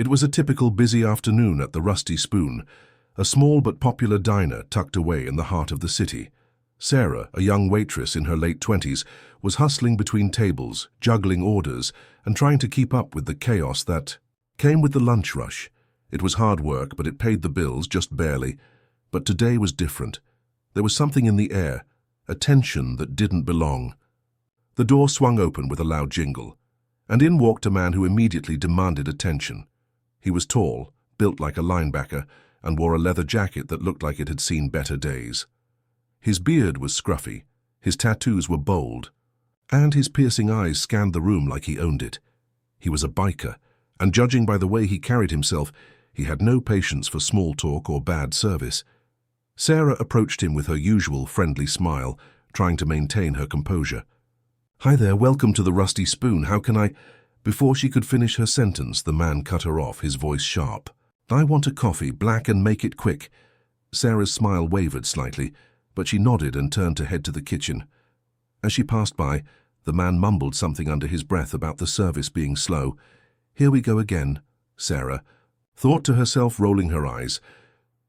It was a typical busy afternoon at the Rusty Spoon, a small but popular diner tucked away in the heart of the city. Sarah, a young waitress in her late 20s, was hustling between tables, juggling orders, and trying to keep up with the chaos that came with the lunch rush. It was hard work, but it paid the bills just barely. But today was different. There was something in the air, a tension that didn't belong. The door swung open with a loud jingle, and in walked a man who immediately demanded attention. He was tall, built like a linebacker, and wore a leather jacket that looked like it had seen better days. His beard was scruffy, his tattoos were bold, and his piercing eyes scanned the room like he owned it. He was a biker, and judging by the way he carried himself, he had no patience for small talk or bad service. Sarah approached him with her usual friendly smile, trying to maintain her composure. "Hi there, welcome to the Rusty Spoon. How can I—" Before she could finish her sentence, the man cut her off, his voice sharp. "I want a coffee, black, and make it quick." Sarah's smile wavered slightly, but she nodded and turned to head to the kitchen. As she passed by, the man mumbled something under his breath about the service being slow. "Here we go again," Sarah thought to herself, rolling her eyes.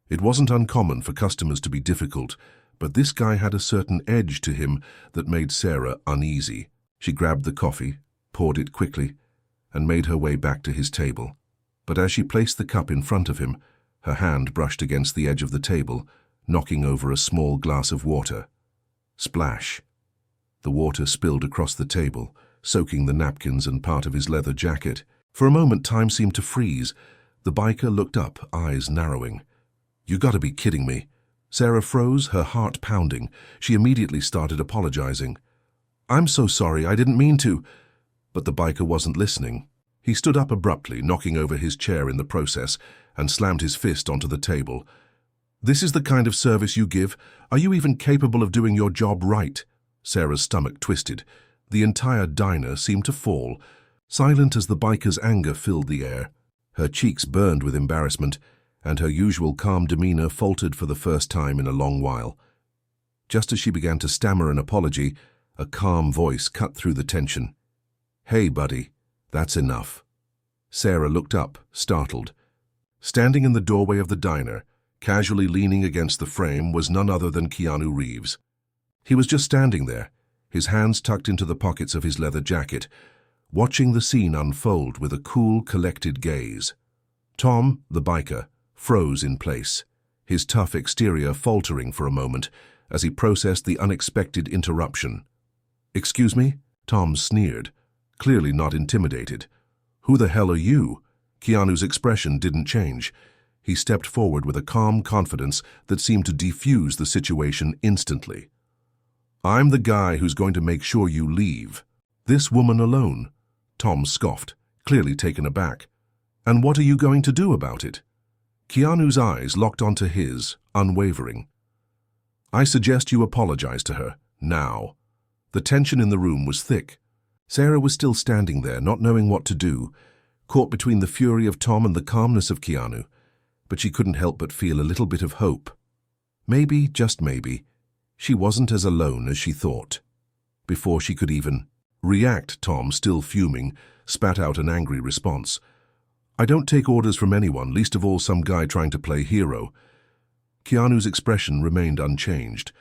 It wasn't uncommon for customers to be difficult, but this guy had a certain edge to him that made Sarah uneasy. She grabbed the coffee, poured it quickly, and made her way back to his table. But as she placed the cup in front of him, her hand brushed against the edge of the table, knocking over a small glass of water. Splash! The water spilled across the table, soaking the napkins and part of his leather jacket. For a moment, time seemed to freeze. The biker looked up, eyes narrowing. "You gotta be kidding me." Sarah froze, her heart pounding. She immediately started apologizing. "I'm so sorry, I didn't mean to." But the biker wasn't listening. He stood up abruptly, knocking over his chair in the process, and slammed his fist onto the table. "This is the kind of service you give? Are you even capable of doing your job right?" Sarah's stomach twisted. The entire diner seemed to fall, silent as the biker's anger filled the air. Her cheeks burned with embarrassment, and her usual calm demeanor faltered for the first time in a long while. Just as she began to stammer an apology, a calm voice cut through the tension. "Hey, buddy, that's enough." Sarah looked up, startled. Standing in the doorway of the diner, casually leaning against the frame, was none other than Keanu Reeves. He was just standing there, his hands tucked into the pockets of his leather jacket, watching the scene unfold with a cool, collected gaze. Tom, the biker, froze in place, his tough exterior faltering for a moment as he processed the unexpected interruption. "Excuse me?" Tom sneered, clearly not intimidated. "Who the hell are you?" Keanu's expression didn't change. He stepped forward with a calm confidence that seemed to defuse the situation instantly. "I'm the guy who's going to make sure you leave." "This woman alone?" Tom scoffed, clearly taken aback. "And what are you going to do about it?" Keanu's eyes locked onto his, unwavering. "I suggest you apologize to her, now." The tension in the room was thick. Sarah was still standing there, not knowing what to do, caught between the fury of Tom and the calmness of Keanu, but she couldn't help but feel a little bit of hope. Maybe, just maybe, she wasn't as alone as she thought. Before she could even react, Tom, still fuming, spat out an angry response. "I don't take orders from anyone, least of all some guy trying to play hero." Keanu's expression remained unchanged,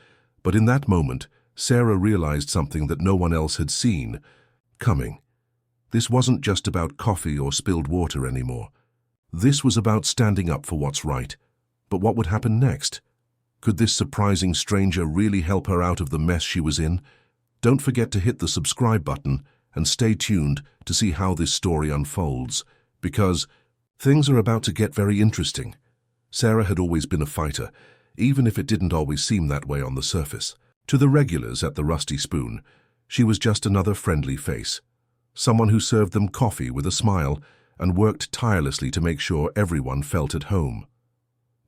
but in that moment, Sarah realized something that no one else had seen coming. This wasn't just about coffee or spilled water anymore. This was about standing up for what's right. But what would happen next? Could this surprising stranger really help her out of the mess she was in? Don't forget to hit the subscribe button and stay tuned to see how this story unfolds, because things are about to get very interesting. Sarah had always been a fighter, even if it didn't always seem that way on the surface. To the regulars at the Rusty Spoon, she was just another friendly face, someone who served them coffee with a smile and worked tirelessly to make sure everyone felt at home.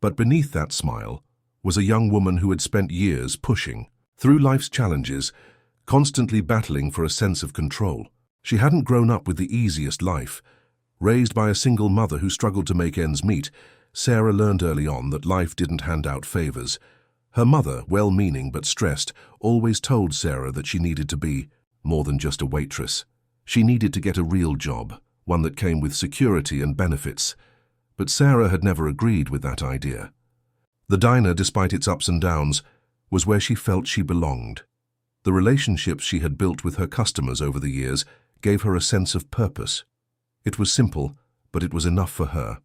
But beneath that smile was a young woman who had spent years pushing through life's challenges, constantly battling for a sense of control. She hadn't grown up with the easiest life. Raised by a single mother who struggled to make ends meet, Sarah learned early on that life didn't hand out favors. Her mother, well-meaning but stressed, always told Sarah that she needed to be more than just a waitress. She needed to get a real job, one that came with security and benefits. But Sarah had never agreed with that idea. The diner, despite its ups and downs, was where she felt she belonged. The relationships she had built with her customers over the years gave her a sense of purpose. It was simple, but it was enough for her.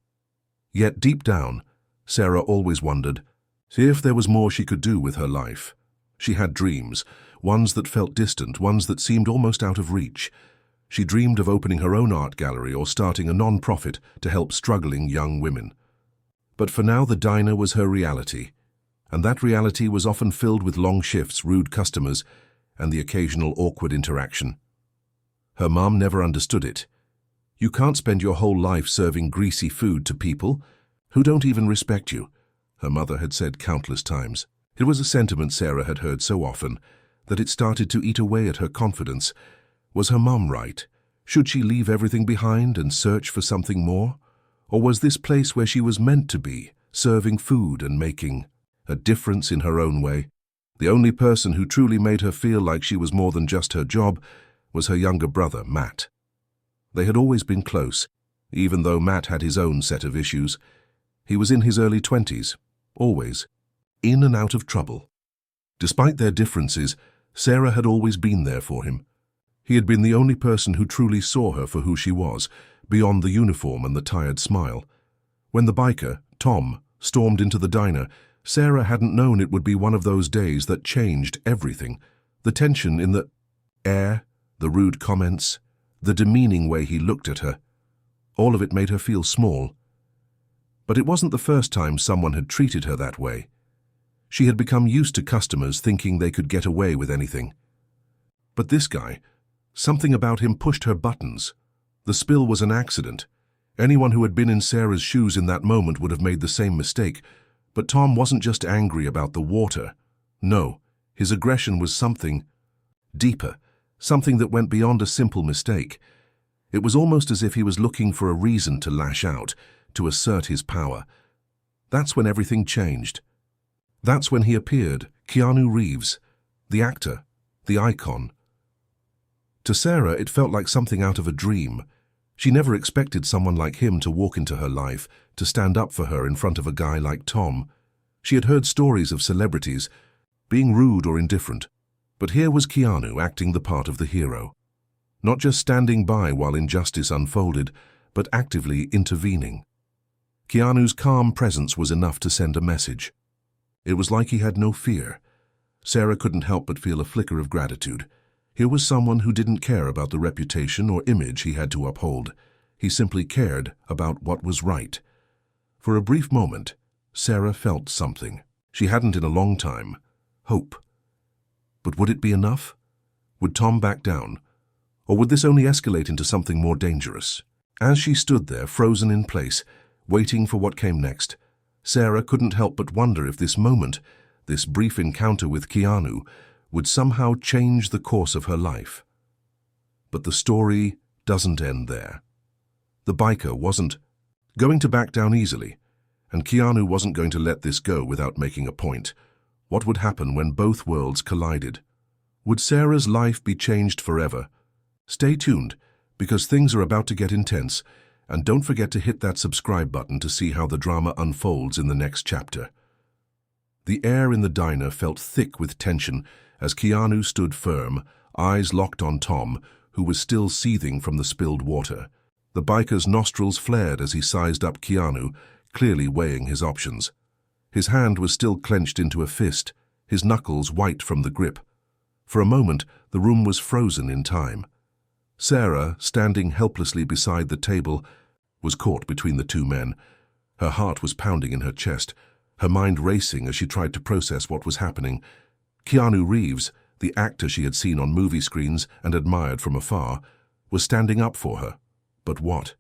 Yet deep down, Sarah always wondered if there was more she could do with her life. She had dreams, ones that felt distant, ones that seemed almost out of reach. She dreamed of opening her own art gallery or starting a non-profit to help struggling young women. But for now, the diner was her reality, and that reality was often filled with long shifts, rude customers, and the occasional awkward interaction. Her mom never understood it. You can't spend your whole life serving greasy food to people who don't even respect you, her mother had said countless times. It was a sentiment Sarah had heard so often that it started to eat away at her confidence. Was her mom right? Should she leave everything behind and search for something more? Or was this place where she was meant to be, serving food and making a difference in her own way? The only person who truly made her feel like she was more than just her job was her younger brother, Matt. They had always been close, even though Matt had his own set of issues. He was in his early 20s, always, in and out of trouble. Despite their differences, Sarah had always been there for him. He had been the only person who truly saw her for who she was, beyond the uniform and the tired smile. When the biker, Tom, stormed into the diner, Sarah hadn't known it would be one of those days that changed everything. The tension in the air, the rude comments, the demeaning way he looked at her. All of it made her feel small. But it wasn't the first time someone had treated her that way. She had become used to customers thinking they could get away with anything. But this guy, something about him pushed her buttons. The spill was an accident. Anyone who had been in Sarah's shoes in that moment would have made the same mistake. But Tom wasn't just angry about the water. No, his aggression was something deeper, something that went beyond a simple mistake. It was almost as if he was looking for a reason to lash out, to assert his power. That's when everything changed. That's when he appeared, Keanu Reeves, the actor, the icon. To Sarah, it felt like something out of a dream. She never expected someone like him to walk into her life, to stand up for her in front of a guy like Tom. She had heard stories of celebrities being rude or indifferent, but here was Keanu acting the part of the hero. Not just standing by while injustice unfolded, but actively intervening. Keanu's calm presence was enough to send a message. It was like he had no fear. Sarah couldn't help but feel a flicker of gratitude. Here was someone who didn't care about the reputation or image he had to uphold. He simply cared about what was right. For a brief moment, Sarah felt something. She hadn't in a long time. Hope. But would it be enough? Would Tom back down? Or would this only escalate into something more dangerous? As she stood there, frozen in place, waiting for what came next, Sarah couldn't help but wonder if this moment, this brief encounter with Keanu, would somehow change the course of her life. But the story doesn't end there. The biker wasn't going to back down easily, and Keanu wasn't going to let this go without making a point. What would happen when both worlds collided? Would Sarah's life be changed forever? Stay tuned, because things are about to get intense, and don't forget to hit that subscribe button to see how the drama unfolds in the next chapter. The air in the diner felt thick with tension as Keanu stood firm, eyes locked on Tom, who was still seething from the spilled water. The biker's nostrils flared as he sized up Keanu, clearly weighing his options. His hand was still clenched into a fist, his knuckles white from the grip. For a moment, the room was frozen in time. Sarah, standing helplessly beside the table, was caught between the two men. Her heart was pounding in her chest, her mind racing as she tried to process what was happening. Keanu Reeves, the actor she had seen on movie screens and admired from afar, was standing up for her. But what?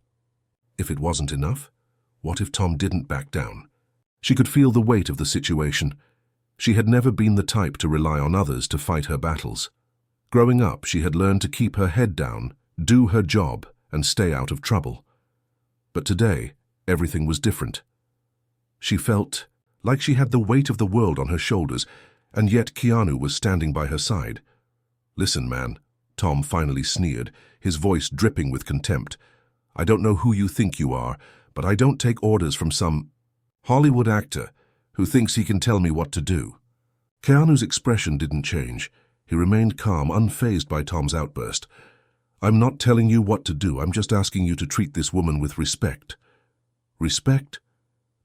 If it wasn't enough? What if Tom didn't back down? She could feel the weight of the situation. She had never been the type to rely on others to fight her battles. Growing up, she had learned to keep her head down, do her job, and stay out of trouble. But today, everything was different. She felt like she had the weight of the world on her shoulders, and yet Keanu was standing by her side. "Listen, man," Tom finally sneered, his voice dripping with contempt. I don't know who you think you are, but I don't take orders from some Hollywood actor who thinks he can tell me what to do." Keanu's expression didn't change. He remained calm, unfazed by Tom's outburst. "I'm not telling you what to do. I'm just asking you to treat this woman with respect." "Respect?"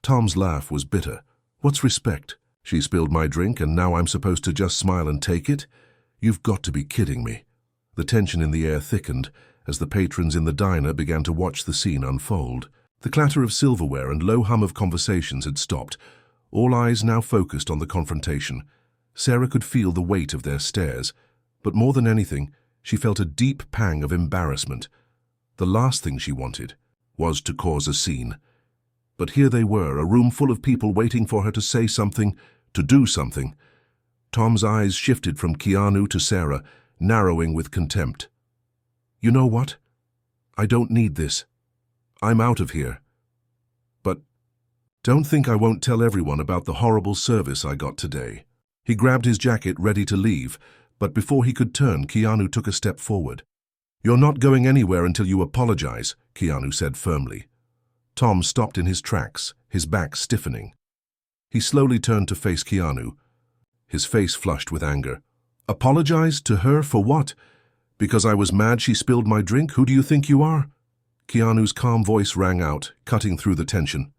Tom's laugh was bitter. "What's respect? She spilled my drink and now I'm supposed to just smile and take it? You've got to be kidding me." The tension in the air thickened as the patrons in the diner began to watch the scene unfold. The clatter of silverware and low hum of conversations had stopped. All eyes now focused on the confrontation. Sarah could feel the weight of their stares, but more than anything, she felt a deep pang of embarrassment. The last thing she wanted was to cause a scene. But here they were, a room full of people waiting for her to say something, to do something. Tom's eyes shifted from Keanu to Sarah, narrowing with contempt. "You know what? I don't need this. I'm out of here. But don't think I won't tell everyone about the horrible service I got today." He grabbed his jacket, ready to leave, but before he could turn, Keanu took a step forward. "You're not going anywhere until you apologize," Keanu said firmly. Tom stopped in his tracks, his back stiffening. He slowly turned to face Keanu, his face flushed with anger. "Apologize to her for what? Because I was mad she spilled my drink? Who do you think you are?" Keanu's calm voice rang out, cutting through the tension.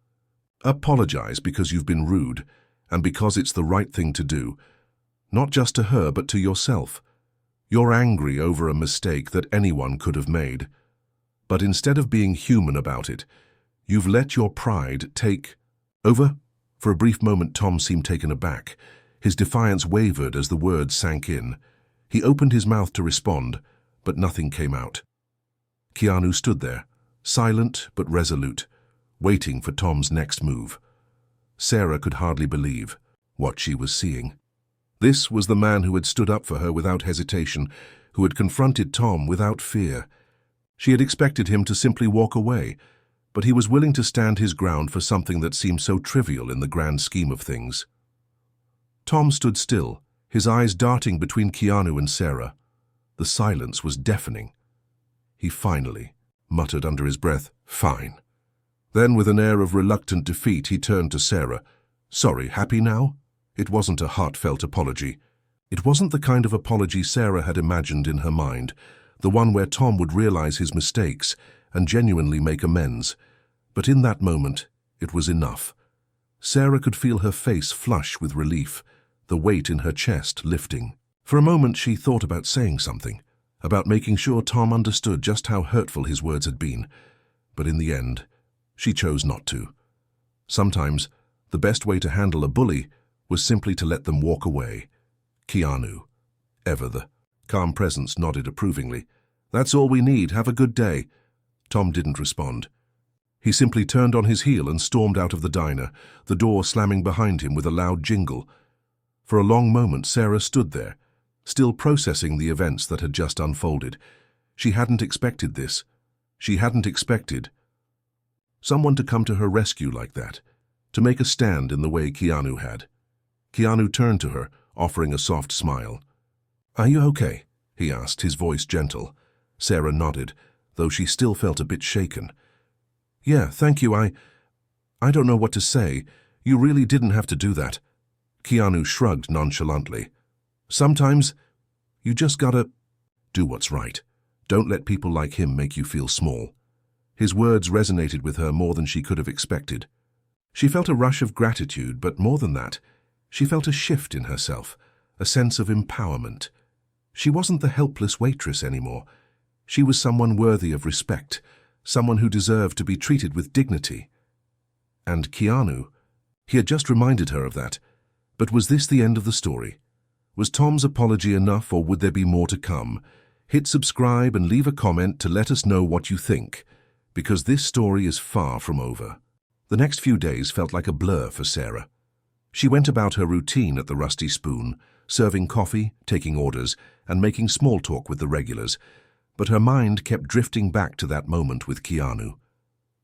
"Apologize because you've been rude, and because it's the right thing to do. Not just to her, but to yourself. You're angry over a mistake that anyone could have made. But instead of being human about it, you've let your pride take over." For a brief moment, Tom seemed taken aback. His defiance wavered as the words sank in. He opened his mouth to respond, but nothing came out. Keanu stood there, silent but resolute, waiting for Tom's next move. Sarah could hardly believe what she was seeing. This was the man who had stood up for her without hesitation, who had confronted Tom without fear. She had expected him to simply walk away, but he was willing to stand his ground for something that seemed so trivial in the grand scheme of things. Tom stood still, his eyes darting between Keanu and Sarah. The silence was deafening. He finally muttered under his breath, "Fine." Then, with an air of reluctant defeat, he turned to Sarah. "Sorry, happy now?" It wasn't a heartfelt apology. It wasn't the kind of apology Sarah had imagined in her mind, the one where Tom would realize his mistakes and genuinely make amends. But in that moment, it was enough. Sarah could feel her face flush with relief, the weight in her chest lifting. For a moment, she thought about saying something, about making sure Tom understood just how hurtful his words had been. But in the end, she chose not to. Sometimes, the best way to handle a bully was simply to let them walk away. Keanu, ever the calm presence, nodded approvingly. "That's all we need. Have a good day." Tom didn't respond. He simply turned on his heel and stormed out of the diner, the door slamming behind him with a loud jingle. For a long moment, Sarah stood there, still processing the events that had just unfolded. She hadn't expected this. She hadn't expected someone to come to her rescue like that, to make a stand in the way Keanu had. Keanu turned to her, offering a soft smile. "Are you okay?" he asked, his voice gentle. Sarah nodded, though she still felt a bit shaken. "Yeah, thank you. I don't know what to say. You really didn't have to do that." Keanu shrugged nonchalantly. "Sometimes, you just gotta do what's right. Don't let people like him make you feel small." His words resonated with her more than she could have expected. She felt a rush of gratitude, but more than that, she felt a shift in herself, a sense of empowerment. She wasn't the helpless waitress anymore. She was someone worthy of respect, someone who deserved to be treated with dignity. And Keanu, he had just reminded her of that. But was this the end of the story? Was Tom's apology enough, or would there be more to come? Hit subscribe and leave a comment to let us know what you think, because this story is far from over. The next few days felt like a blur for Sarah. She went about her routine at the Rusty Spoon, serving coffee, taking orders, and making small talk with the regulars, but her mind kept drifting back to that moment with Keanu.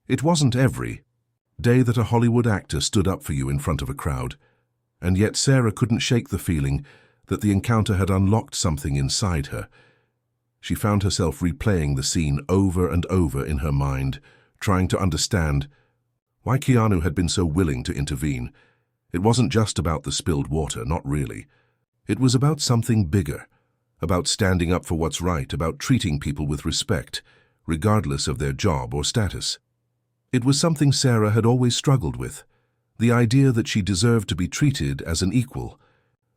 It wasn't every day that a Hollywood actor stood up for you in front of a crowd, and yet Sarah couldn't shake the feeling that the encounter had unlocked something inside her. She found herself replaying the scene over and over in her mind, trying to understand why Keanu had been so willing to intervene. It wasn't just about the spilled water, not really. It was about something bigger, about standing up for what's right, about treating people with respect, regardless of their job or status. It was something Sarah had always struggled with, the idea that she deserved to be treated as an equal,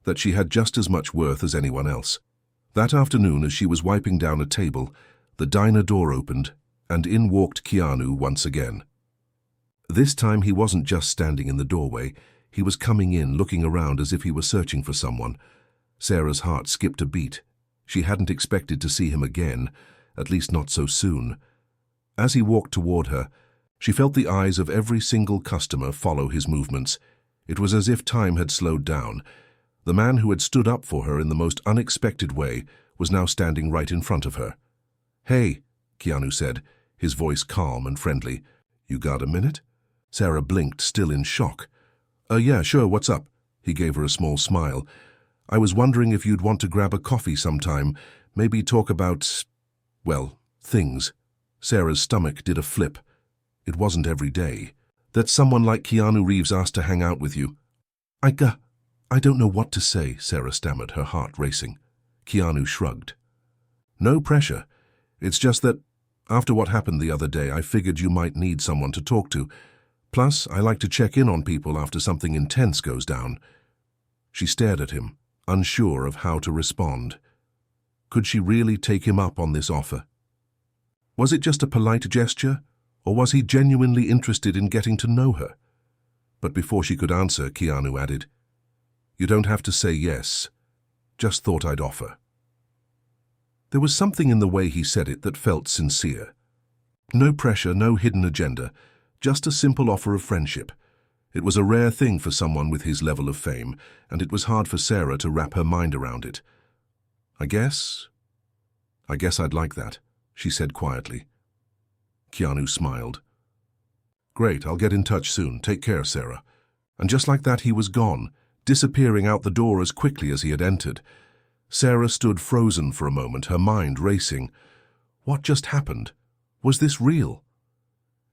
that she had just as much worth as anyone else. That afternoon, as she was wiping down a table, the diner door opened, and in walked Keanu once again. This time he wasn't just standing in the doorway, he was coming in, looking around as if he were searching for someone. Sarah's heart skipped a beat. She hadn't expected to see him again, at least not so soon. As he walked toward her, she felt the eyes of every single customer follow his movements. It was as if time had slowed down. The man who had stood up for her in the most unexpected way was now standing right in front of her. "Hey," Keanu said, his voice calm and friendly. "You got a minute?" Sarah blinked, still in shock. Yeah, sure, what's up?" He gave her a small smile. "I was wondering if you'd want to grab a coffee sometime, maybe talk about, well, things." Sarah's stomach did a flip. It wasn't every day that someone like Keanu Reeves asked to hang out with you. I don't know what to say," Sarah stammered, her heart racing. Keanu shrugged. "No pressure. It's just that, after what happened the other day, I figured you might need someone to talk to. Plus, I like to check in on people after something intense goes down." She stared at him, unsure of how to respond. Could she really take him up on this offer? Was it just a polite gesture, or was he genuinely interested in getting to know her? But before she could answer, Keanu added, "You don't have to say yes. Just thought I'd offer." There was something in the way he said it that felt sincere. No pressure, no hidden agenda, just a simple offer of friendship. It was a rare thing for someone with his level of fame, and it was hard for Sarah to wrap her mind around it. I guess I'd like that," she said quietly. Keanu smiled. "Great, I'll get in touch soon. Take care, Sarah." And just like that, he was gone, disappearing out the door as quickly as he had entered. Sarah stood frozen for a moment, her mind racing. What just happened? Was this real?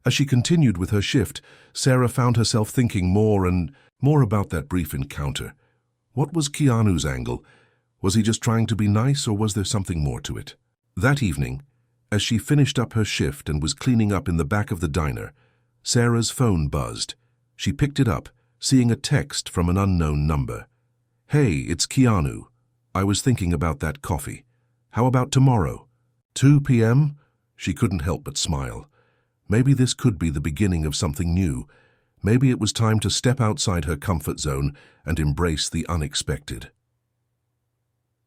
As she continued with her shift, Sarah found herself thinking more and more about that brief encounter. What was Keanu's angle? Was he just trying to be nice, or was there something more to it? That evening, as she finished up her shift and was cleaning up in the back of the diner, Sarah's phone buzzed. She picked it up, seeing a text from an unknown number. "Hey, it's Keanu. I was thinking about that coffee. How about tomorrow? 2 p.m.? She couldn't help but smile. Maybe this could be the beginning of something new. Maybe it was time to step outside her comfort zone and embrace the unexpected.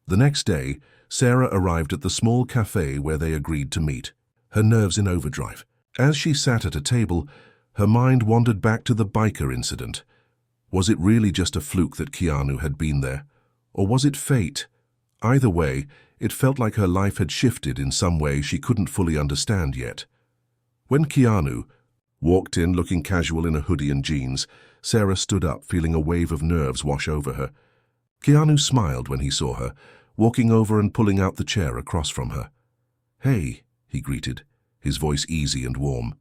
The next day, Sarah arrived at the small cafe where they agreed to meet, her nerves in overdrive. As she sat at a table, her mind wandered back to the biker incident. Was it really just a fluke that Keanu had been there? Or was it fate? Either way, it felt like her life had shifted in some way she couldn't fully understand yet. When Keanu walked in looking casual in a hoodie and jeans, Sarah stood up, feeling a wave of nerves wash over her. Keanu smiled when he saw her, walking over and pulling out the chair across from her. "Hey," he greeted, his voice easy and warm.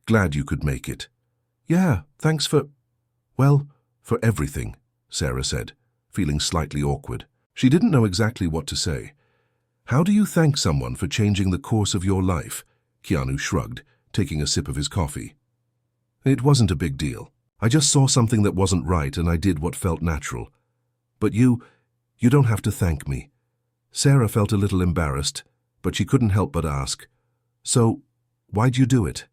"Glad you could make it." "Yeah, thanks for everything," Sarah said, feeling slightly awkward. She didn't know exactly what to say. "How do you thank someone for changing the course of your life?" Keanu shrugged, taking a sip of his coffee. "It wasn't a big deal. I just saw something that wasn't right and I did what felt natural. But you don't have to thank me." Sarah felt a little embarrassed, but she couldn't help but ask, "So, why'd you do it?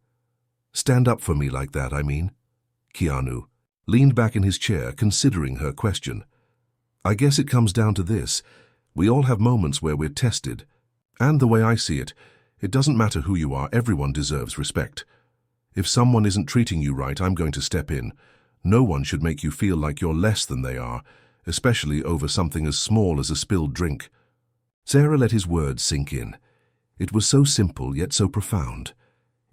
Stand up for me like that, I mean." Keanu leaned back in his chair, considering her question. "I guess it comes down to this. We all have moments where we're tested. And the way I see it, it doesn't matter who you are, everyone deserves respect. If someone isn't treating you right, I'm going to step in. No one should make you feel like you're less than they are, especially over something as small as a spilled drink." Sarah let his words sink in. It was so simple, yet so profound.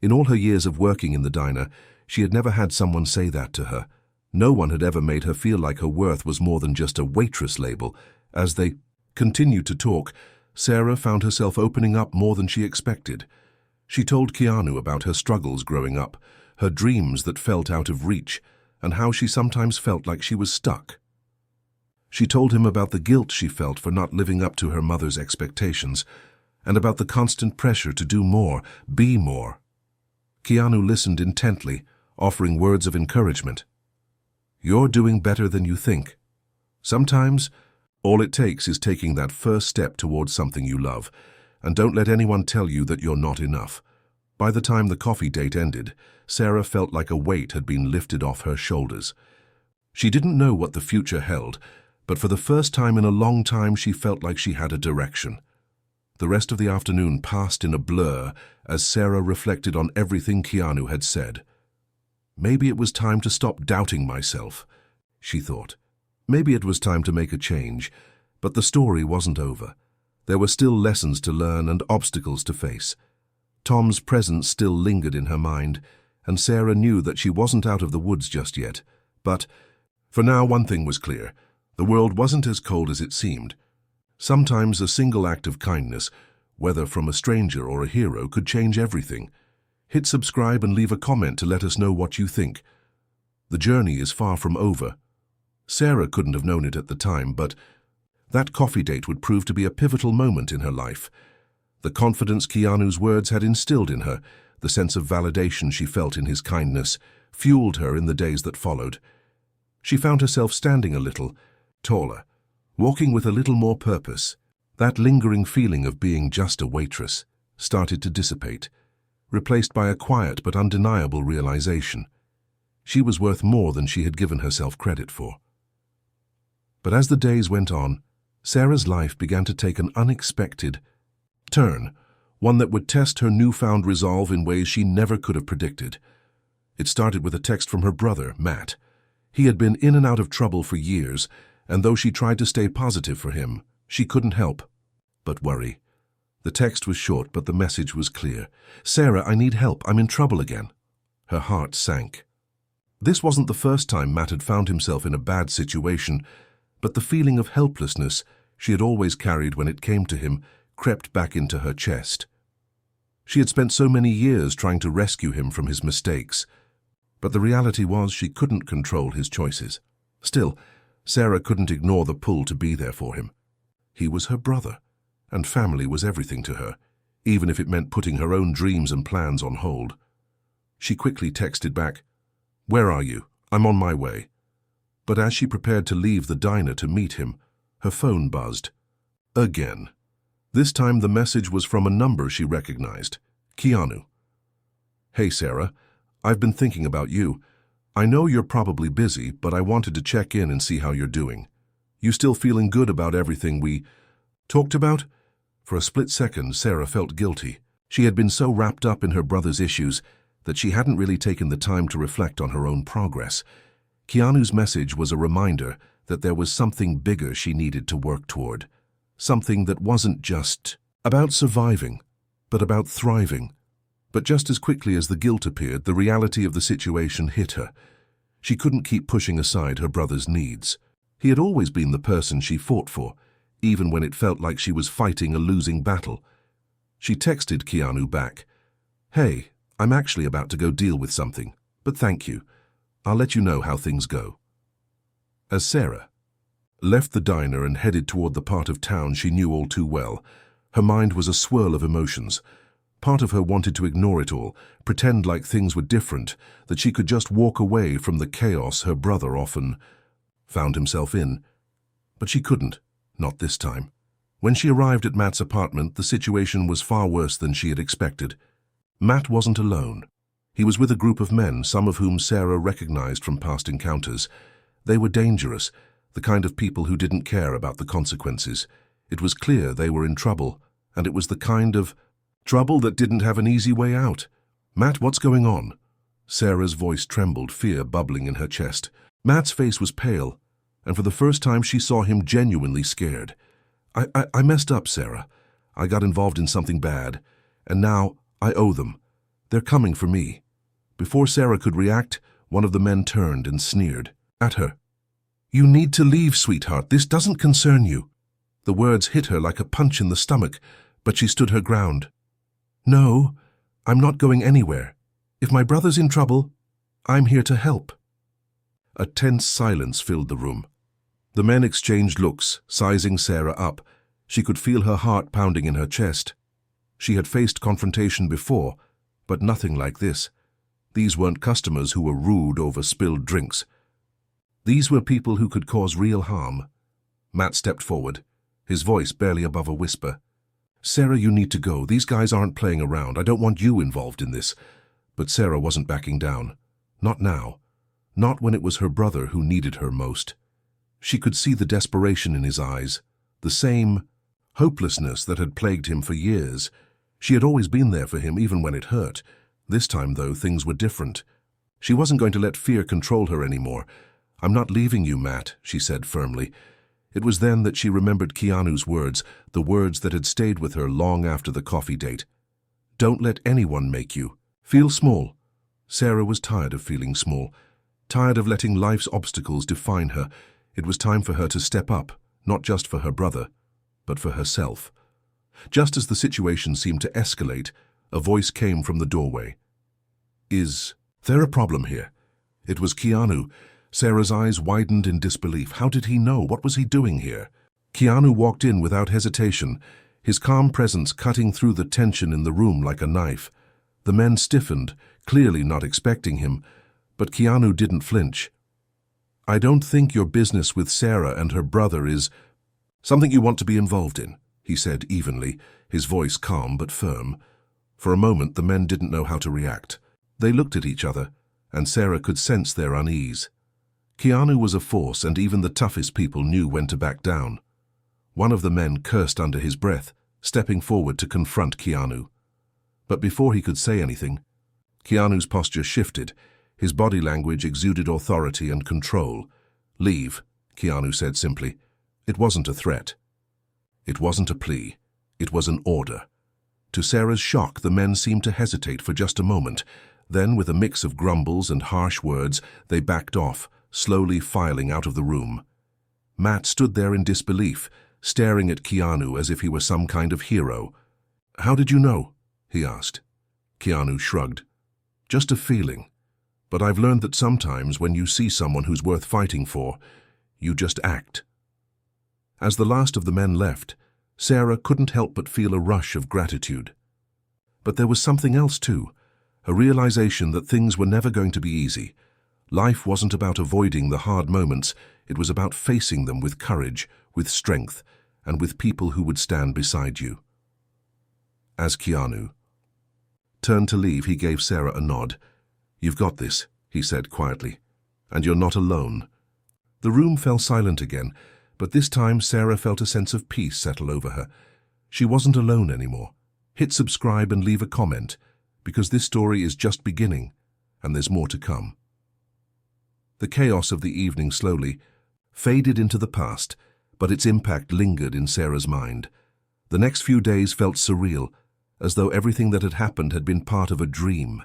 In all her years of working in the diner, she had never had someone say that to her. No one had ever made her feel like her worth was more than just a waitress label. As they continued to talk, Sarah found herself opening up more than she expected. She told Keanu about her struggles growing up, her dreams that felt out of reach, and how she sometimes felt like she was stuck. She told him about the guilt she felt for not living up to her mother's expectations, and about the constant pressure to do more, be more. Keanu listened intently, offering words of encouragement. "You're doing better than you think. Sometimes, all it takes is taking that first step towards something you love, and don't let anyone tell you that you're not enough." By the time the coffee date ended, Sarah felt like a weight had been lifted off her shoulders. She didn't know what the future held, but for the first time in a long time she felt like she had a direction. The rest of the afternoon passed in a blur as Sarah reflected on everything Keanu had said. Maybe it was time to stop doubting myself, she thought. Maybe it was time to make a change, but the story wasn't over. There were still lessons to learn and obstacles to face. Tom's presence still lingered in her mind, and Sarah knew that she wasn't out of the woods just yet. But, for now, one thing was clear. The world wasn't as cold as it seemed. Sometimes a single act of kindness, whether from a stranger or a hero, could change everything. Hit subscribe and leave a comment to let us know what you think. The journey is far from over. Sarah couldn't have known it at the time, but that coffee date would prove to be a pivotal moment in her life. The confidence Keanu's words had instilled in her, the sense of validation she felt in his kindness, fueled her in the days that followed. She found herself standing a little taller, walking with a little more purpose. That lingering feeling of being just a waitress started to dissipate, replaced by a quiet but undeniable realization. She was worth more than she had given herself credit for. But as the days went on, Sarah's life began to take an unexpected turn, one that would test her newfound resolve in ways she never could have predicted. It started with a text from her brother, Matt. He had been in and out of trouble for years, and though she tried to stay positive for him, she couldn't help but worry. The text was short, but the message was clear. "Sarah, I need help. I'm in trouble again." Her heart sank. This wasn't the first time Matt had found himself in a bad situation, but the feeling of helplessness she had always carried when it came to him crept back into her chest. She had spent so many years trying to rescue him from his mistakes, but the reality was she couldn't control his choices. Still, Sarah couldn't ignore the pull to be there for him. He was her brother, and family was everything to her, even if it meant putting her own dreams and plans on hold. She quickly texted back, "Where are you? I'm on my way." But as she prepared to leave the diner to meet him, her phone buzzed. Again. This time the message was from a number she recognized, Keanu. "Hey Sarah, I've been thinking about you. I know you're probably busy, but I wanted to check in and see how you're doing. You still feeling good about everything we talked about?" For a split second, Sarah felt guilty. She had been so wrapped up in her brother's issues that she hadn't really taken the time to reflect on her own progress. Keanu's message was a reminder that there was something bigger she needed to work toward. Something that wasn't just about surviving, but about thriving. But just as quickly as the guilt appeared, the reality of the situation hit her. She couldn't keep pushing aside her brother's needs. He had always been the person she fought for, even when it felt like she was fighting a losing battle. She texted Keanu back, "Hey, I'm actually about to go deal with something, but thank you. I'll let you know how things go." As Sarah left the diner and headed toward the part of town she knew all too well, her mind was a swirl of emotions. Part of her wanted to ignore it all, pretend like things were different, that she could just walk away from the chaos her brother often found himself in. But she couldn't, not this time. When she arrived at Matt's apartment, the situation was far worse than she had expected. Matt wasn't alone. He was with a group of men, some of whom Sarah recognized from past encounters. They were dangerous, the kind of people who didn't care about the consequences. It was clear they were in trouble, and it was the kind of trouble that didn't have an easy way out. "Matt, what's going on?" Sarah's voice trembled, fear bubbling in her chest. Matt's face was pale, and for the first time she saw him genuinely scared. I messed up, Sarah. I got involved in something bad, and now I owe them. They're coming for me." Before Sarah could react, one of the men turned and sneered at her. "You need to leave, sweetheart. This doesn't concern you." The words hit her like a punch in the stomach, but she stood her ground. "No, I'm not going anywhere. If my brother's in trouble, I'm here to help." A tense silence filled the room. The men exchanged looks, sizing Sarah up. She could feel her heart pounding in her chest. She had faced confrontation before, but nothing like this. These weren't customers who were rude over spilled drinks. These were people who could cause real harm. Matt stepped forward, his voice barely above a whisper. "Sarah, you need to go. These guys aren't playing around. I don't want you involved in this." But Sarah wasn't backing down. Not now. Not when it was her brother who needed her most. She could see the desperation in his eyes, the same hopelessness that had plagued him for years. She had always been there for him, even when it hurt. This time, though, things were different. She wasn't going to let fear control her anymore. "I'm not leaving you, Matt," she said firmly. It was then that she remembered Keanu's words, the words that had stayed with her long after the coffee date. "Don't let anyone make you. Feel small." Sarah was tired of feeling small, tired of letting life's obstacles define her. It was time for her to step up, not just for her brother, but for herself. Just as the situation seemed to escalate, a voice came from the doorway. "Is there a problem here?" It was Keanu. Sarah's eyes widened in disbelief. How did he know? What was he doing here? Keanu walked in without hesitation, his calm presence cutting through the tension in the room like a knife. The men stiffened, clearly not expecting him, but Keanu didn't flinch. "I don't think your business with Sarah and her brother is something you want to be involved in," he said evenly, his voice calm but firm. For a moment, the men didn't know how to react. They looked at each other, and Sarah could sense their unease. Keanu was a force, and even the toughest people knew when to back down. One of the men cursed under his breath, stepping forward to confront Keanu. But before he could say anything, Keanu's posture shifted. His body language exuded authority and control. "Leave," Keanu said simply. It wasn't a threat. It wasn't a plea. It was an order. To Sarah's shock, the men seemed to hesitate for just a moment. Then, with a mix of grumbles and harsh words, they backed off, slowly filing out of the room. Matt stood there in disbelief, staring at Keanu as if he were some kind of hero. "How did you know?" he asked. Keanu shrugged. "Just a feeling. But I've learned that sometimes when you see someone who's worth fighting for, you just act." As the last of the men left, Sarah couldn't help but feel a rush of gratitude. But there was something else too, a realization that things were never going to be easy. Life wasn't about avoiding the hard moments, it was about facing them with courage, with strength, and with people who would stand beside you. As Keanu turned to leave, he gave Sarah a nod. "You've got this," he said quietly, "and you're not alone." The room fell silent again, but this time Sarah felt a sense of peace settle over her. She wasn't alone anymore. Hit subscribe and leave a comment, because this story is just beginning, and there's more to come. The chaos of the evening slowly faded into the past, but its impact lingered in Sarah's mind. The next few days felt surreal, as though everything that had happened had been part of a dream.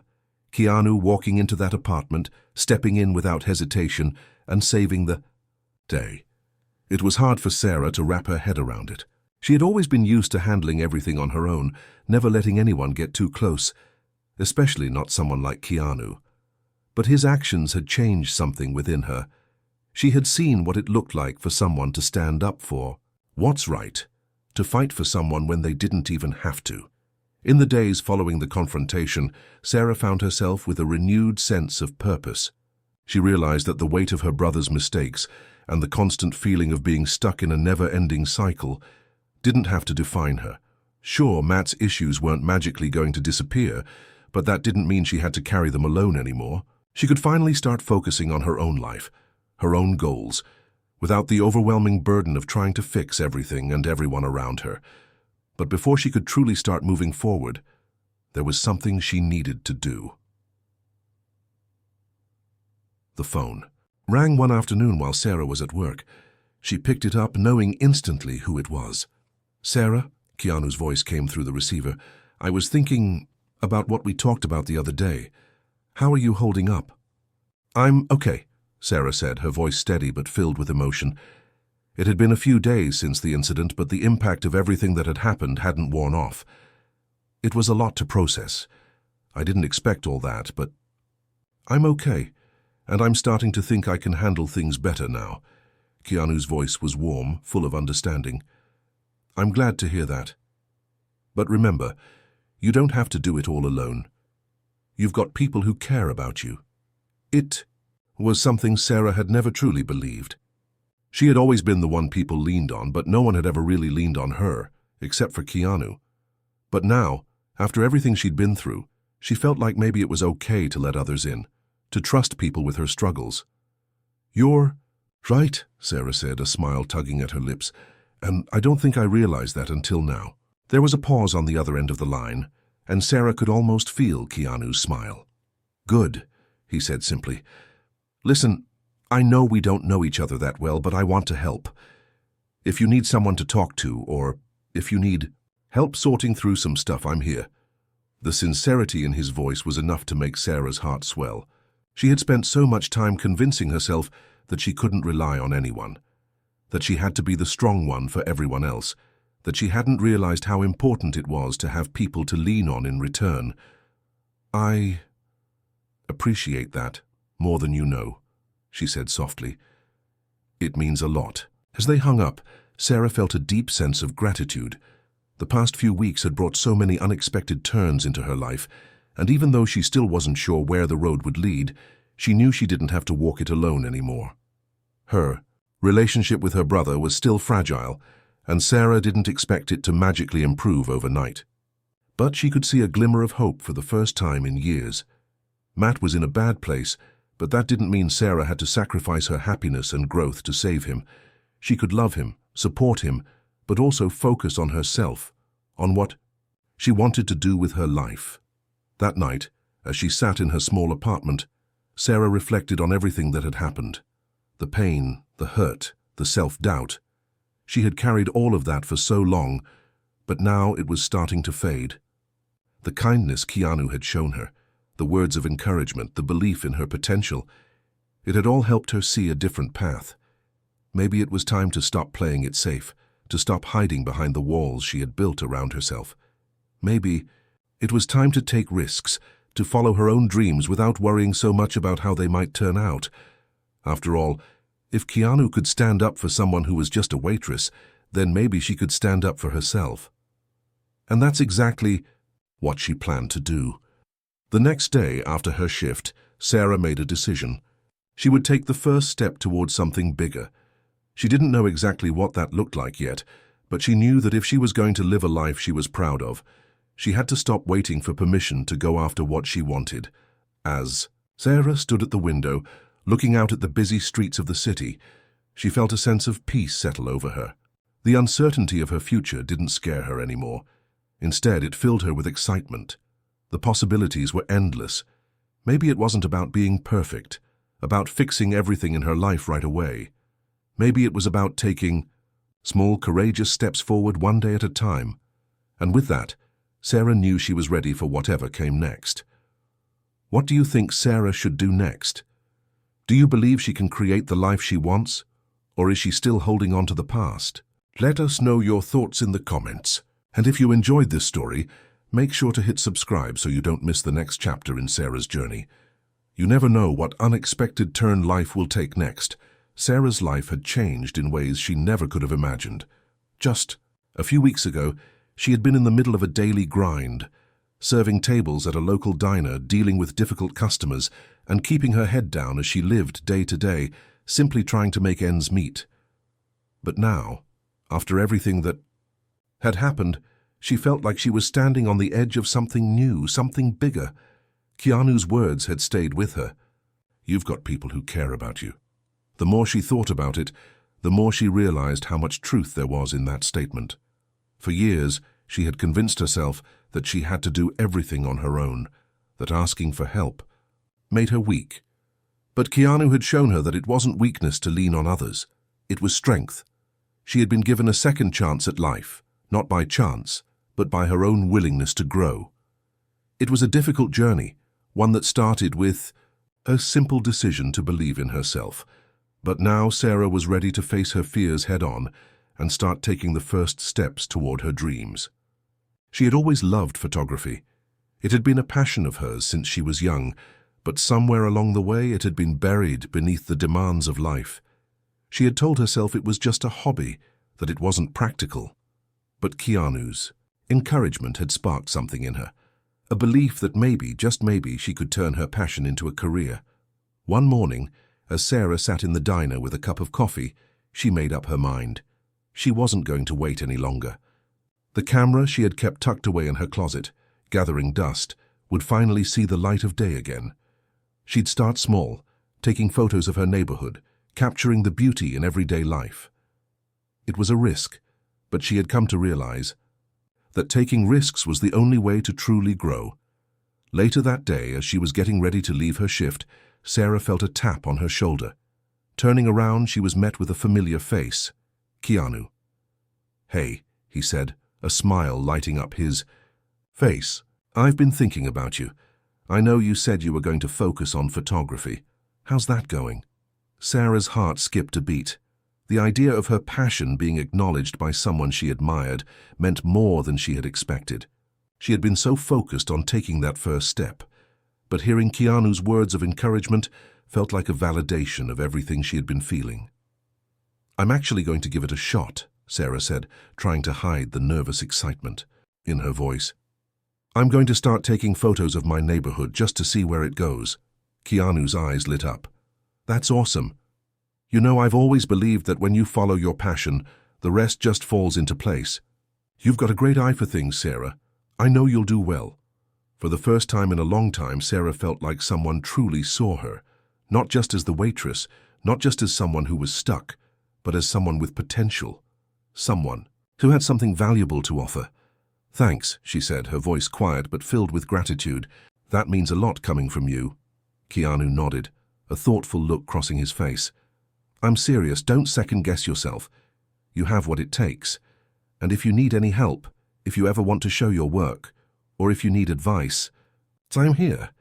Keanu walking into that apartment, stepping in without hesitation, and saving the day. It was hard for Sarah to wrap her head around it. She had always been used to handling everything on her own, never letting anyone get too close, especially not someone like Keanu. But his actions had changed something within her. She had seen what it looked like for someone to stand up for what's right, to fight for someone when they didn't even have to. In the days following the confrontation, Sarah found herself with a renewed sense of purpose. She realized that the weight of her brother's mistakes and the constant feeling of being stuck in a never-ending cycle didn't have to define her. Sure, Matt's issues weren't magically going to disappear, but that didn't mean she had to carry them alone anymore. She could finally start focusing on her own life, her own goals, without the overwhelming burden of trying to fix everything and everyone around her. But before she could truly start moving forward, there was something she needed to do. The phone rang one afternoon while Sarah was at work. She picked it up, knowing instantly who it was. "Sarah," Keanu's voice came through the receiver, "I was thinking about what we talked about the other day. How are you holding up?" "I'm okay," Sarah said, her voice steady but filled with emotion. It had been a few days since the incident, but the impact of everything that had happened hadn't worn off. It was a lot to process. I didn't expect all that, but I'm okay, and I'm starting to think I can handle things better now. Keanu's voice was warm, full of understanding. I'm glad to hear that. But remember, you don't have to do it all alone. You've got people who care about you. It was something Sarah had never truly believed. She had always been the one people leaned on, but no one had ever really leaned on her, except for Keanu. But now, after everything she'd been through, she felt like maybe it was okay to let others in, to trust people with her struggles. You're right, Sarah said, a smile tugging at her lips, and I don't think I realized that until now. There was a pause on the other end of the line, and Sarah could almost feel Keanu's smile. Good, he said simply. Listen, I know we don't know each other that well, but I want to help. If you need someone to talk to, or if you need help sorting through some stuff, I'm here. The sincerity in his voice was enough to make Sarah's heart swell. She had spent so much time convincing herself that she couldn't rely on anyone, that she had to be the strong one for everyone else, that she hadn't realized how important it was to have people to lean on in return. I appreciate that more than you know, she said softly. It means a lot. As they hung up, Sarah felt a deep sense of gratitude. The past few weeks had brought so many unexpected turns into her life, and even though she still wasn't sure where the road would lead, she knew she didn't have to walk it alone anymore. Her relationship with her brother was still fragile, and Sarah didn't expect it to magically improve overnight. But she could see a glimmer of hope for the first time in years. Matt was in a bad place, but that didn't mean Sarah had to sacrifice her happiness and growth to save him. She could love him, support him, but also focus on herself, on what she wanted to do with her life. That night, as she sat in her small apartment, Sarah reflected on everything that had happened. The pain, the hurt, the self-doubt. She had carried all of that for so long, but now it was starting to fade. The kindness Keanu had shown her, the words of encouragement, the belief in her potential, it had all helped her see a different path. Maybe it was time to stop playing it safe, to stop hiding behind the walls she had built around herself. Maybe it was time to take risks, to follow her own dreams without worrying so much about how they might turn out. After all, if Keanu could stand up for someone who was just a waitress, then maybe she could stand up for herself. And that's exactly what she planned to do. The next day after her shift, Sarah made a decision. She would take the first step towards something bigger. She didn't know exactly what that looked like yet, but she knew that if she was going to live a life she was proud of, she had to stop waiting for permission to go after what she wanted. As Sarah stood at the window, looking out at the busy streets of the city, she felt a sense of peace settle over her. The uncertainty of her future didn't scare her anymore. Instead, it filled her with excitement. The possibilities were endless. Maybe it wasn't about being perfect, about fixing everything in her life right away. Maybe it was about taking small, courageous steps forward one day at a time. And with that, Sarah knew she was ready for whatever came next. What do you think Sarah should do next? Do you believe she can create the life she wants, or is she still holding on to the past? Let us know your thoughts in the comments. And if you enjoyed this story, make sure to hit subscribe so you don't miss the next chapter in Sarah's journey. You never know what unexpected turn life will take next. Sarah's life had changed in ways she never could have imagined. Just a few weeks ago, she had been in the middle of a daily grind, serving tables at a local diner, dealing with difficult customers, and keeping her head down as she lived day to day, simply trying to make ends meet. But now, after everything that had happened, she felt like she was standing on the edge of something new, something bigger. Keanu's words had stayed with her. You've got people who care about you. The more she thought about it, the more she realized how much truth there was in that statement. For years, she had convinced herself that she had to do everything on her own, that asking for help made her weak. But Keanu had shown her that it wasn't weakness to lean on others. It was strength. She had been given a second chance at life, not by chance, but by her own willingness to grow. It was a difficult journey, one that started with a simple decision to believe in herself. But now Sarah was ready to face her fears head-on and start taking the first steps toward her dreams. She had always loved photography. It had been a passion of hers since she was young, but somewhere along the way it had been buried beneath the demands of life. She had told herself it was just a hobby, that it wasn't practical. But Keanu's encouragement had sparked something in her, a belief that maybe, just maybe, she could turn her passion into a career. One morning, as Sarah sat in the diner with a cup of coffee, she made up her mind. She wasn't going to wait any longer. The camera she had kept tucked away in her closet, gathering dust, would finally see the light of day again. She'd start small, taking photos of her neighborhood, capturing the beauty in everyday life. It was a risk, but she had come to realize that taking risks was the only way to truly grow. Later that day, as she was getting ready to leave her shift, Sarah felt a tap on her shoulder. Turning around, she was met with a familiar face. Keanu. "Hey," he said, a smile lighting up his face. "I've been thinking about you. I know you said you were going to focus on photography. How's that going?" Sarah's heart skipped a beat. The idea of her passion being acknowledged by someone she admired meant more than she had expected. She had been so focused on taking that first step, but hearing Keanu's words of encouragement felt like a validation of everything she had been feeling. "I'm actually going to give it a shot," Sarah said, trying to hide the nervous excitement in her voice. "I'm going to start taking photos of my neighborhood just to see where it goes." Keanu's eyes lit up. "That's awesome. You know, I've always believed that when you follow your passion, the rest just falls into place. You've got a great eye for things, Sarah. I know you'll do well." For the first time in a long time, Sarah felt like someone truly saw her, not just as the waitress, not just as someone who was stuck, but as someone with potential, someone who had something valuable to offer. "Thanks," she said, her voice quiet but filled with gratitude. "That means a lot coming from you." Keanu nodded, a thoughtful look crossing his face. "I'm serious, don't second-guess yourself. You have what it takes. And if you need any help, if you ever want to show your work, or if you need advice, I'm here."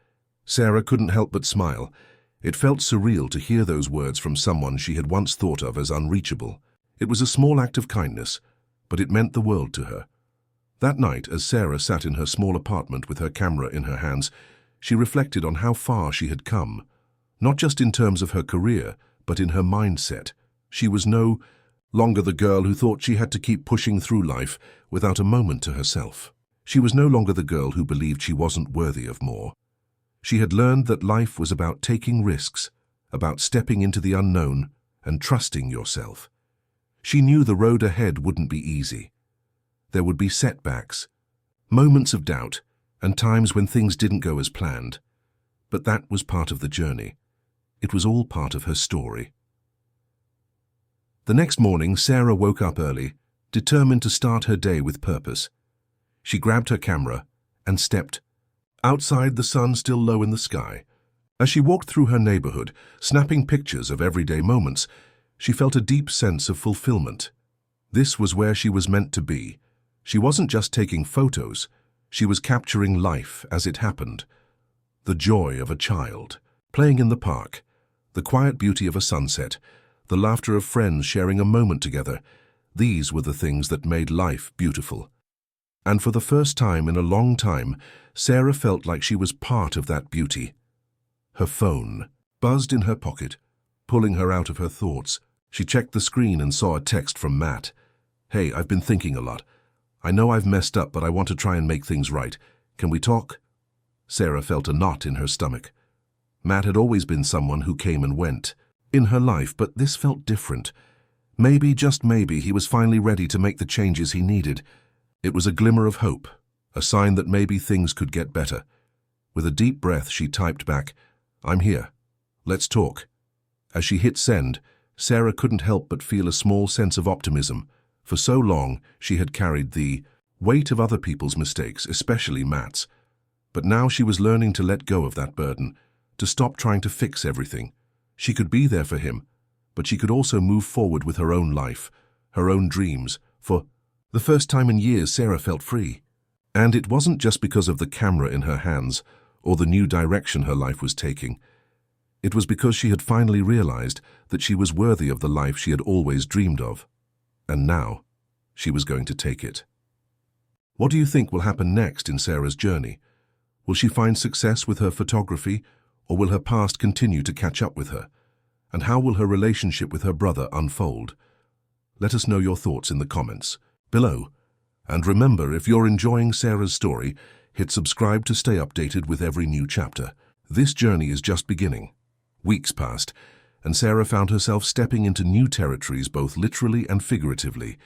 Sarah couldn't help but smile. It felt surreal to hear those words from someone she had once thought of as unreachable. It was a small act of kindness, but it meant the world to her. That night, as Sarah sat in her small apartment with her camera in her hands, she reflected on how far she had come, not just in terms of her career, but in her mindset. She was no longer the girl who thought she had to keep pushing through life without a moment to herself. She was no longer the girl who believed she wasn't worthy of more. She had learned that life was about taking risks, about stepping into the unknown and trusting yourself. She knew the road ahead wouldn't be easy. There would be setbacks, moments of doubt, and times when things didn't go as planned. But that was part of the journey. It was all part of her story. The next morning, Sarah woke up early, determined to start her day with purpose. She grabbed her camera and stepped outside, the sun still low in the sky. As she walked through her neighborhood, snapping pictures of everyday moments, she felt a deep sense of fulfillment. This was where she was meant to be. She wasn't just taking photos, she was capturing life as it happened. The joy of a child, playing in the park, the quiet beauty of a sunset, the laughter of friends sharing a moment together. These were the things that made life beautiful. And for the first time in a long time, Sarah felt like she was part of that beauty. Her phone buzzed in her pocket, pulling her out of her thoughts. She checked the screen and saw a text from Matt. "Hey, I've been thinking a lot. I know I've messed up, but I want to try and make things right. Can we talk?" Sarah felt a knot in her stomach. Matt had always been someone who came and went in her life, but this felt different. Maybe, just maybe, he was finally ready to make the changes he needed. It was a glimmer of hope, a sign that maybe things could get better. With a deep breath, she typed back, "I'm here. Let's talk." As she hit send, Sarah couldn't help but feel a small sense of optimism. For so long, she had carried the weight of other people's mistakes, especially Matt's. But now she was learning to let go of that burden, to stop trying to fix everything. She could be there for him, but she could also move forward with her own life, her own dreams. For the first time in years, Sarah felt free. And it wasn't just because of the camera in her hands or the new direction her life was taking. It was because she had finally realized that she was worthy of the life she had always dreamed of. And now, she was going to take it. What do you think will happen next in Sarah's journey? Will she find success with her photography, or will her past continue to catch up with her? And how will her relationship with her brother unfold? Let us know your thoughts in the comments below. And remember, if you're enjoying Sarah's story, hit subscribe to stay updated with every new chapter. This journey is just beginning. Weeks passed, and Sarah found herself stepping into new territories both literally and figuratively.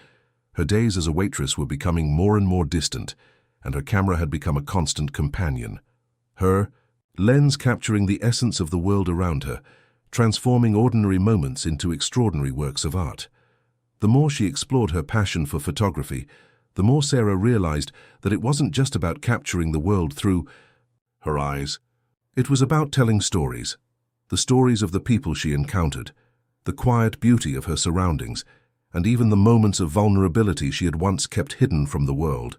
Her days as a waitress were becoming more and more distant, and her camera had become a constant companion. Her lens capturing the essence of the world around her, transforming ordinary moments into extraordinary works of art. The more she explored her passion for photography, the more Sarah realized that it wasn't just about capturing the world through her eyes. It was about telling stories, the stories of the people she encountered, the quiet beauty of her surroundings, and even the moments of vulnerability she had once kept hidden from the world.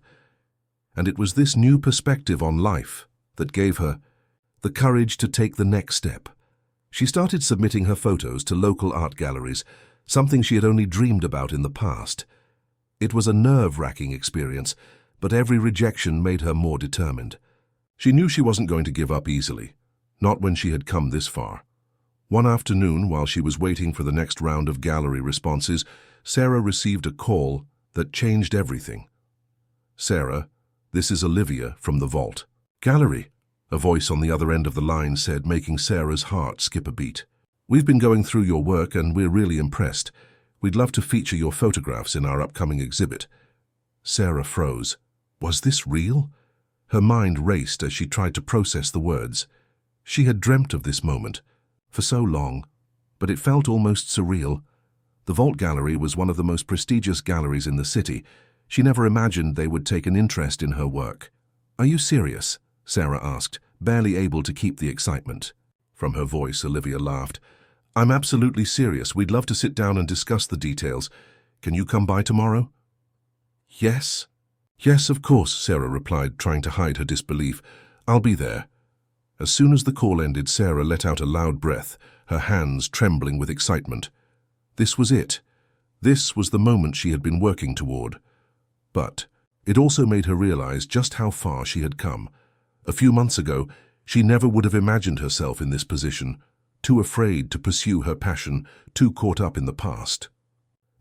And it was this new perspective on life that gave her the courage to take the next step. She started submitting her photos to local art galleries, something she had only dreamed about in the past. It was a nerve-wracking experience, but every rejection made her more determined. She knew she wasn't going to give up easily, not when she had come this far. One afternoon, while she was waiting for the next round of gallery responses, Sarah received a call that changed everything. "Sarah, this is Olivia from the vault." "Gallery," a voice on the other end of the line said, making Sarah's heart skip a beat. "We've been going through your work and we're really impressed. We'd love to feature your photographs in our upcoming exhibit." Sarah froze. Was this real? Her mind raced as she tried to process the words. She had dreamt of this moment for so long, but it felt almost surreal. The Vault Gallery was one of the most prestigious galleries in the city. She never imagined they would take an interest in her work. "Are you serious?" Sarah asked, barely able to keep the excitement. From her voice, Olivia laughed. "I'm absolutely serious. We'd love to sit down and discuss the details. Can you come by tomorrow?" "Yes." "Yes, of course," Sarah replied, trying to hide her disbelief. "I'll be there." As soon as the call ended, Sarah let out a loud breath, her hands trembling with excitement. This was it. This was the moment she had been working toward. But it also made her realize just how far she had come. A few months ago, she never would have imagined herself in this position, too afraid to pursue her passion, too caught up in the past.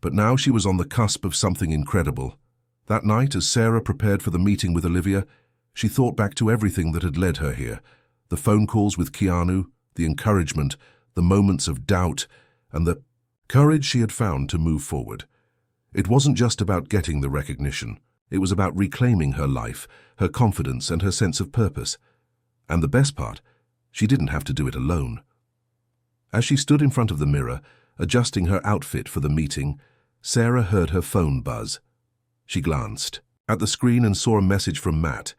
But now she was on the cusp of something incredible. That night, as Sarah prepared for the meeting with Olivia, she thought back to everything that had led her here. The phone calls with Keanu, the encouragement, the moments of doubt, and the courage she had found to move forward. It wasn't just about getting the recognition. It was about reclaiming her life, her confidence, and her sense of purpose. And the best part, she didn't have to do it alone. As she stood in front of the mirror, adjusting her outfit for the meeting, Sarah heard her phone buzz. She glanced at the screen and saw a message from Matt.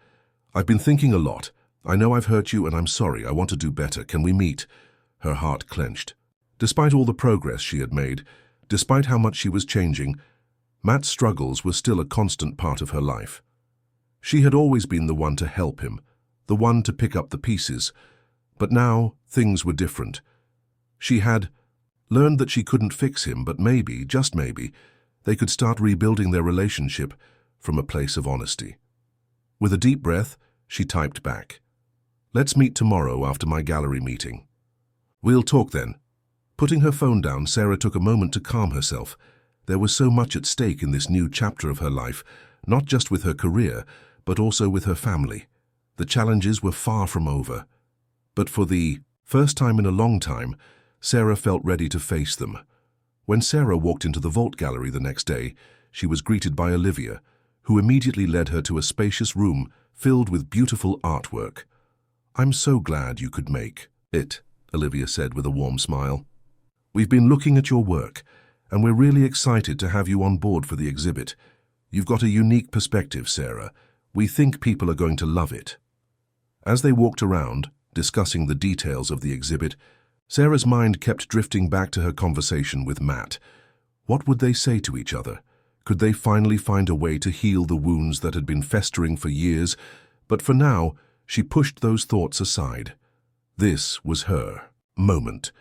"I've been thinking a lot. I know I've hurt you and I'm sorry. I want to do better. Can we meet?" Her heart clenched. Despite all the progress she had made, despite how much she was changing, Matt's struggles were still a constant part of her life. She had always been the one to help him, the one to pick up the pieces. But now things were different. She had learned that she couldn't fix him, but maybe, just maybe, they could start rebuilding their relationship from a place of honesty. With a deep breath, she typed back, "Let's meet tomorrow after my gallery meeting." "We'll talk then." Putting her phone down, Sarah took a moment to calm herself. There was so much at stake in this new chapter of her life, not just with her career, but also with her family. The challenges were far from over. But for the first time in a long time, Sarah felt ready to face them. When Sarah walked into the Vault Gallery the next day, she was greeted by Olivia, who immediately led her to a spacious room filled with beautiful artwork. "I'm so glad you could make it," Olivia said with a warm smile. "We've been looking at your work, and we're really excited to have you on board for the exhibit. You've got a unique perspective, Sarah. We think people are going to love it." As they walked around, discussing the details of the exhibit, Sarah's mind kept drifting back to her conversation with Matt. What would they say to each other? Could they finally find a way to heal the wounds that had been festering for years? But for now, she pushed those thoughts aside. This was her moment.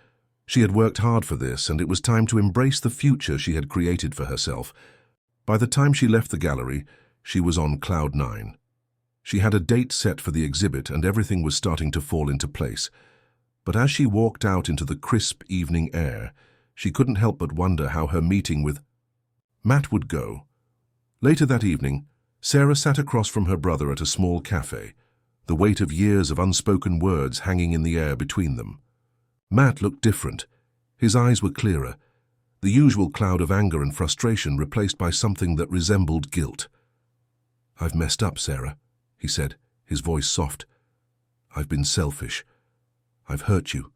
She had worked hard for this, and it was time to embrace the future she had created for herself. By the time she left the gallery, she was on cloud nine. She had a date set for the exhibit, and everything was starting to fall into place. But as she walked out into the crisp evening air, she couldn't help but wonder how her meeting with Matt would go. Later that evening, Sarah sat across from her brother at a small cafe, the weight of years of unspoken words hanging in the air between them. Matt looked different. His eyes were clearer, the usual cloud of anger and frustration replaced by something that resembled guilt. "I've messed up, Sarah," he said, his voice soft. "I've been selfish. I've hurt you,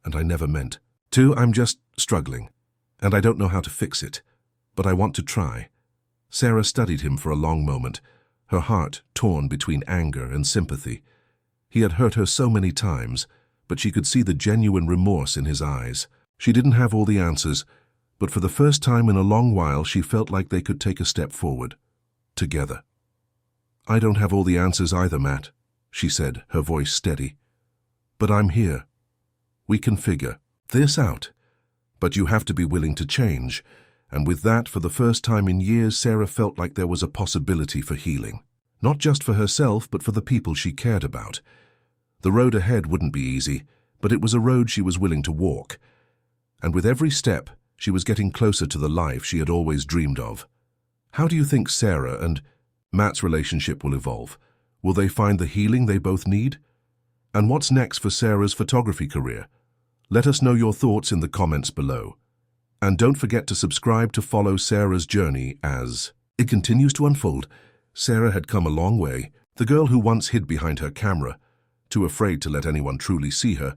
and I never meant to. I'm just struggling, and I don't know how to fix it, but I want to try." Sarah studied him for a long moment, her heart torn between anger and sympathy. He had hurt her so many times, but she could see the genuine remorse in his eyes. She didn't have all the answers, but for the first time in a long while she felt like they could take a step forward, together. "I don't have all the answers either, Matt," she said, her voice steady. "But I'm here. We can figure this out. But you have to be willing to change." And with that, for the first time in years, Sarah felt like there was a possibility for healing. Not just for herself, but for the people she cared about. The road ahead wouldn't be easy, but it was a road she was willing to walk. And with every step, she was getting closer to the life she had always dreamed of. How do you think Sarah and Matt's relationship will evolve? Will they find the healing they both need? And what's next for Sarah's photography career? Let us know your thoughts in the comments below. And don't forget to subscribe to follow Sarah's journey as it continues to unfold. Sarah had come a long way. The girl who once hid behind her camera, too afraid to let anyone truly see her,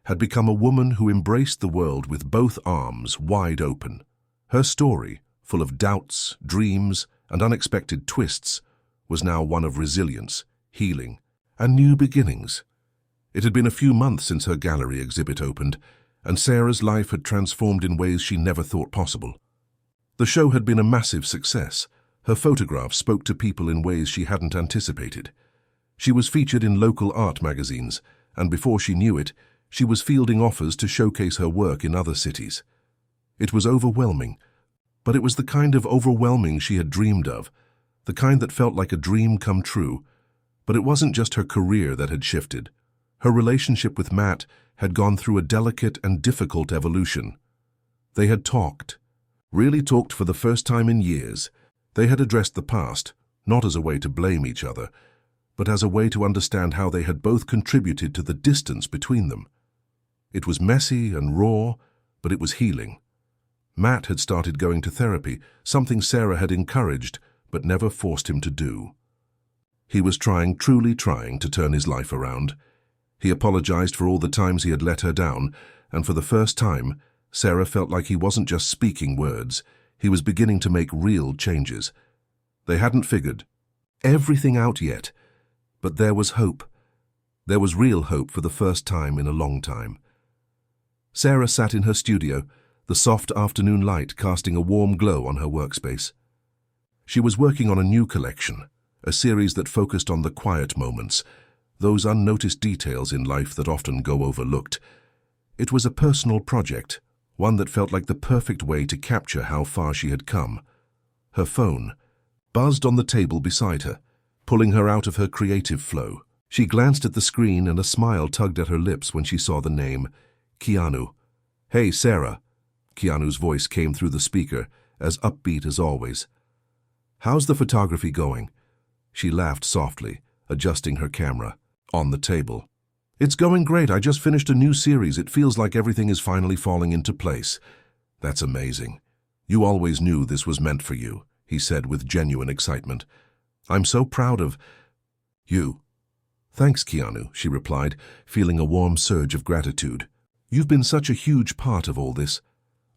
had become a woman who embraced the world with both arms wide open. Her story, full of doubts, dreams, and unexpected twists, was now one of resilience, healing, and new beginnings. It had been a few months since her gallery exhibit opened, and Sarah's life had transformed in ways she never thought possible. The show had been a massive success. Her photographs spoke to people in ways she hadn't anticipated. She was featured in local art magazines, and before she knew it, she was fielding offers to showcase her work in other cities. It was overwhelming, but it was the kind of overwhelming she had dreamed of, the kind that felt like a dream come true. But it wasn't just her career that had shifted. Her relationship with Matt had gone through a delicate and difficult evolution. They had talked, really talked for the first time in years. They had addressed the past, not as a way to blame each other, but as a way to understand how they had both contributed to the distance between them. It was messy and raw, but it was healing. Matt had started going to therapy, something Sarah had encouraged but never forced him to do. He was trying, truly trying, to turn his life around. He apologized for all the times he had let her down, and for the first time, Sarah felt like he wasn't just speaking words, he was beginning to make real changes. They hadn't figured everything out yet, but there was hope. There was real hope for the first time in a long time. Sarah sat in her studio, the soft afternoon light casting a warm glow on her workspace. She was working on a new collection, a series that focused on the quiet moments, those unnoticed details in life that often go overlooked. It was a personal project, one that felt like the perfect way to capture how far she had come. Her phone buzzed on the table beside her, pulling her out of her creative flow. She glanced at the screen and a smile tugged at her lips when she saw the name, Keanu. "Hey, Sarah." Keanu's voice came through the speaker, as upbeat as always. "How's the photography going?" She laughed softly, adjusting her camera. On the table. "It's going great. I just finished a new series. It feels like everything is finally falling into place." "That's amazing. You always knew this was meant for you," he said with genuine excitement. "I'm so proud of you." "Thanks, Keanu," she replied, feeling a warm surge of gratitude. "You've been such a huge part of all this.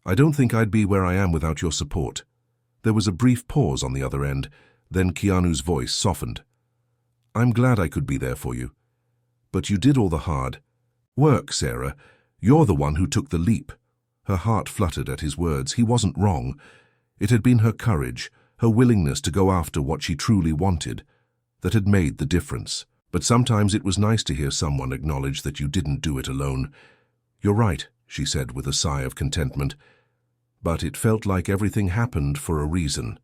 I don't think I'd be where I am without your support." There was a brief pause on the other end, then Keanu's voice softened. "I'm glad I could be there for you. But you did all the hard work, Sarah. You're the one who took the leap." Her heart fluttered at his words. He wasn't wrong. It had been her courage, her willingness to go after what she truly wanted, that had made the difference. But sometimes it was nice to hear someone acknowledge that you didn't do it alone. "You're right," she said with a sigh of contentment. "But it felt like everything happened for a reason.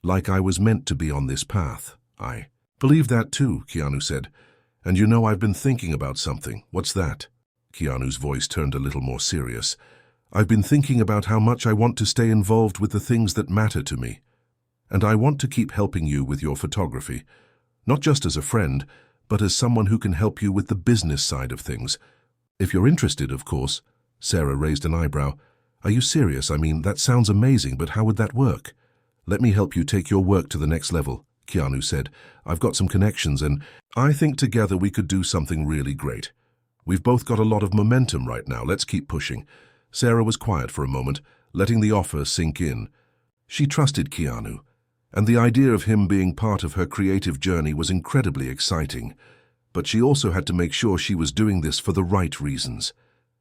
Like I was meant to be on this path." "I believe that too," Keanu said. "And you know, I've been thinking about something." "What's that?" Keanu's voice turned a little more serious. "I've been thinking about how much I want to stay involved with the things that matter to me. And I want to keep helping you with your photography, not just as a friend, but as someone who can help you with the business side of things. If you're interested, of course." Sarah raised an eyebrow. "Are you serious? I mean, that sounds amazing, but how would that work?" "Let me help you take your work to the next level," Keanu said. "I've got some connections, and I think together we could do something really great. We've both got a lot of momentum right now. Let's keep pushing." Sarah was quiet for a moment, letting the offer sink in. She trusted Keanu, and the idea of him being part of her creative journey was incredibly exciting. But she also had to make sure she was doing this for the right reasons,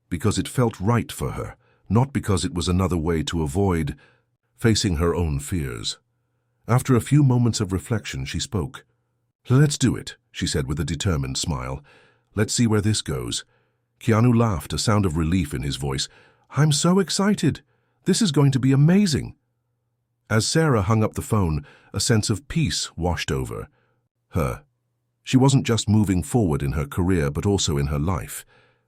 because it felt right for her, not because it was another way to avoid facing her own fears. After a few moments of reflection, she spoke. "Let's do it," she said with a determined smile. "Let's see where this goes." Keanu laughed, a sound of relief in his voice. "I'm so excited. This is going to be amazing." As Sarah hung up the phone, a sense of peace washed over her. She wasn't just moving forward in her career, but also in her life.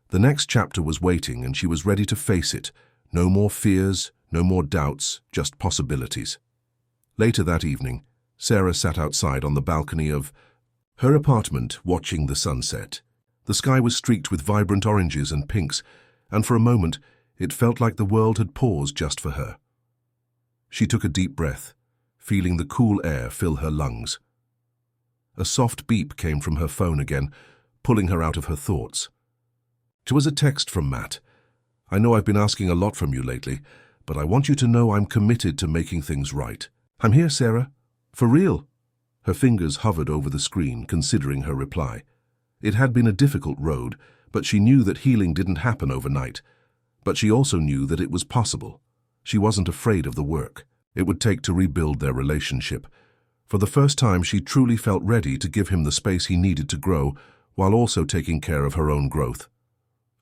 The next chapter was waiting, and she was ready to face it. No more fears, no more doubts, just possibilities. Later that evening, Sarah sat outside on the balcony of her apartment, watching the sunset. The sky was streaked with vibrant oranges and pinks, and for a moment, it felt like the world had paused just for her. She took a deep breath, feeling the cool air fill her lungs. A soft beep came from her phone again, pulling her out of her thoughts. It was a text from Matt. "I know I've been asking a lot from you lately, but I want you to know I'm committed to making things right. I'm here, Sarah. For real." Her fingers hovered over the screen, considering her reply. It had been a difficult road, but she knew that healing didn't happen overnight. But she also knew that it was possible. She wasn't afraid of the work it would take to rebuild their relationship. For the first time, she truly felt ready to give him the space he needed to grow, while also taking care of her own growth.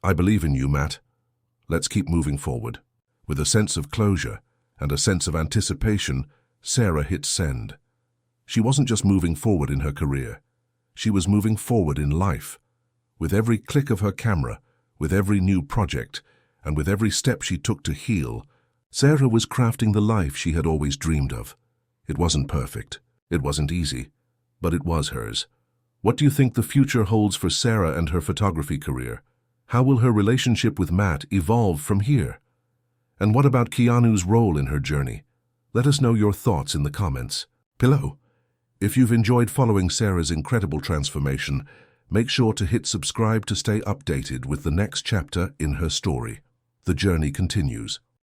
"I believe in you, Matt. Let's keep moving forward." With a sense of closure and a sense of anticipation, Sarah hit send. She wasn't just moving forward in her career. She was moving forward in life. With every click of her camera, with every new project, and with every step she took to heal, Sarah was crafting the life she had always dreamed of. It wasn't perfect. It wasn't easy. But it was hers. What do you think the future holds for Sarah and her photography career? How will her relationship with Matt evolve from here? And what about Keanu's role in her journey? Let us know your thoughts in the comments below. If you've enjoyed following Sarah's incredible transformation, make sure to hit subscribe to stay updated with the next chapter in her story. The journey continues.